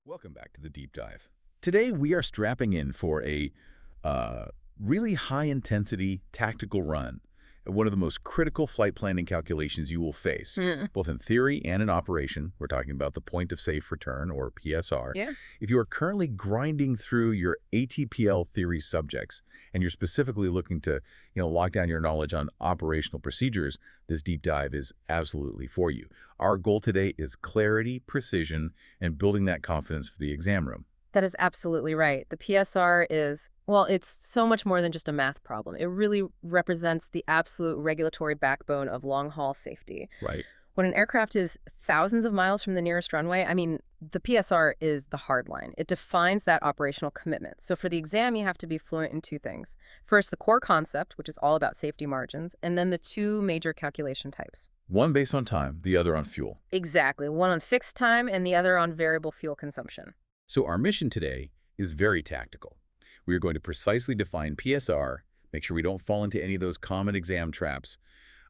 Welcome back to the deep dive. Today we are strapping in for a really high-intensity tactical run at one of the most critical flight planning calculations you will face, both in theory and in operation. We're talking about the point of safe return, or PSR. Yeah. If you are currently grinding through your ATPL theory subjects and you're specifically looking to, lock down your knowledge on operational procedures, this deep dive is absolutely for you. Our goal today is clarity, precision, and building that confidence for the exam room. That is absolutely right. The PSR is, well, it's so much more than just a math problem. It really represents the absolute regulatory backbone of long-haul safety. Right. When an aircraft is thousands of miles from the nearest runway, the PSR is the hard line. It defines that operational commitment. So for the exam, you have to be fluent in two things. First, the core concept, which is all about safety margins, and then the two major calculation types. One based on time, the other on fuel. Exactly. One on fixed time and the other on variable fuel consumption. So our mission today is very tactical. We are going to precisely define PSR, make sure we don't fall into any of those common exam traps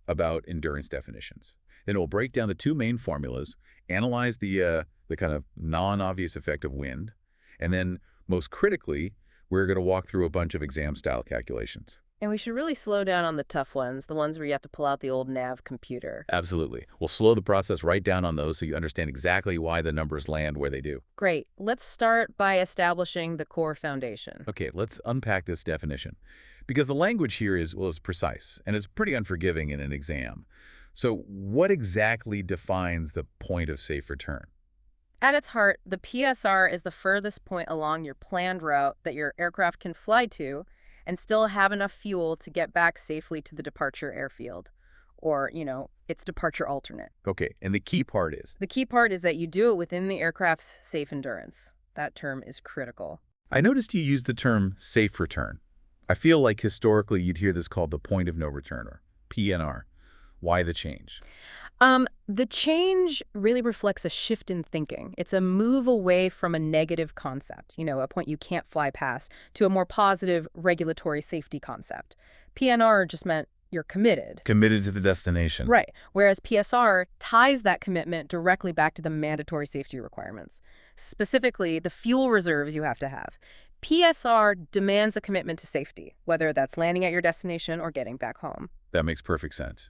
about endurance definitions. Then we'll break down the two main formulas, analyze the kind of non-obvious effect of wind, and then, most critically, we're going to walk through a bunch of exam-style calculations. And we should really slow down on the tough ones, the ones where you have to pull out the old nav computer. Absolutely. We'll slow the process right down on those so you understand exactly why the numbers land where they do. Great. Let's start by establishing the core foundation. Okay, let's unpack this definition. Because the language here is precise, and it's pretty unforgiving in an exam. So what exactly defines the point of safe return? At its heart, the PSR is the furthest point along your planned route that your aircraft can fly to and still have enough fuel to get back safely to the departure airfield, or, its departure alternate. Okay, and the key part is? The key part is that you do it within the aircraft's safe endurance. That term is critical. I noticed you used the term safe return. I feel like historically you'd hear this called the point of no return, or PNR. Why the change? The change really reflects a shift in thinking. It's a move away from a negative concept, a point you can't fly past, to a more positive regulatory safety concept. PNR just meant you're committed. Committed to the destination. Right. Whereas PSR ties that commitment directly back to the mandatory safety requirements, specifically the fuel reserves you have to have. PSR demands a commitment to safety, whether that's landing at your destination or getting back home. That makes perfect sense.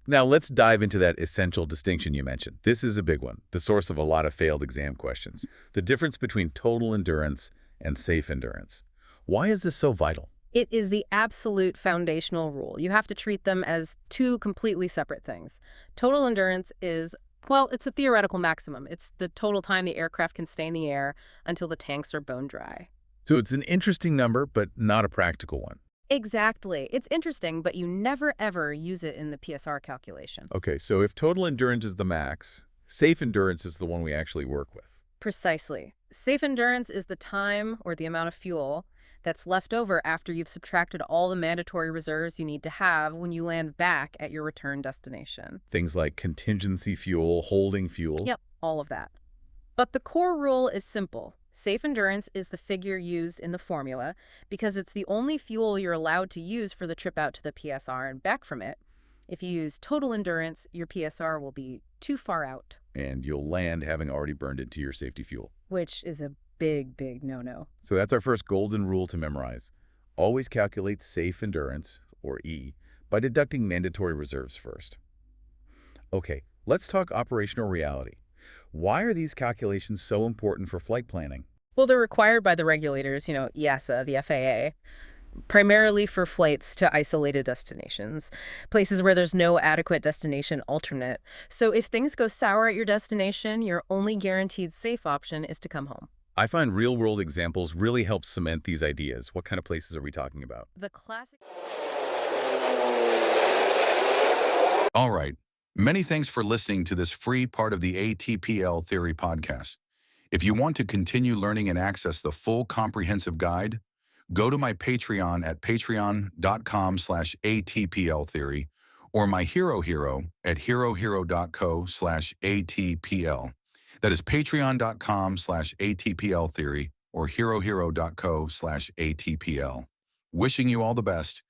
Now let's dive into that essential distinction you mentioned. This is a big one, the source of a lot of failed exam questions. The difference between total endurance and safe endurance. Why is this so vital? It is the absolute foundational rule. You have to treat them as two completely separate things. Total endurance is, it's a theoretical maximum. It's the total time the aircraft can stay in the air until the tanks are bone dry. So it's an interesting number, but not a practical one. Exactly. It's interesting, but you never, ever use it in the PSR calculation. Okay, so if total endurance is the max, safe endurance is the one we actually work with. Precisely. Safe endurance is the time or the amount of fuel that's left over after you've subtracted all the mandatory reserves you need to have when you land back at your return destination. Things like contingency fuel, holding fuel. Yep, all of that. But the core rule is simple. Safe endurance is the figure used in the formula because it's the only fuel you're allowed to use for the trip out to the PSR and back from it. If you use total endurance, your PSR will be too far out. And you'll land having already burned into your safety fuel. Which is a big, big no-no. So that's our first golden rule to memorize. Always calculate safe endurance, or E, by deducting mandatory reserves first. Okay, let's talk operational reality. Why are these calculations so important for flight planning? Well, they're required by the regulators, EASA, the FAA, primarily for flights to isolated destinations, places where there's no adequate destination alternate. So if things go sour at your destination, your only guaranteed safe option is to come home. I find real-world examples really help cement these ideas. What kind of places are we talking about? The classic... All right. Many thanks for listening to this free part of the ATPL Theory podcast. If you want to continue learning and access the full comprehensive guide, go to my Patreon at patreon.com/ATPLtheory or my Hero at herohero.co/ATPL. That is patreon.com/ATPLtheory or herohero.co/ATPL. Wishing you all the best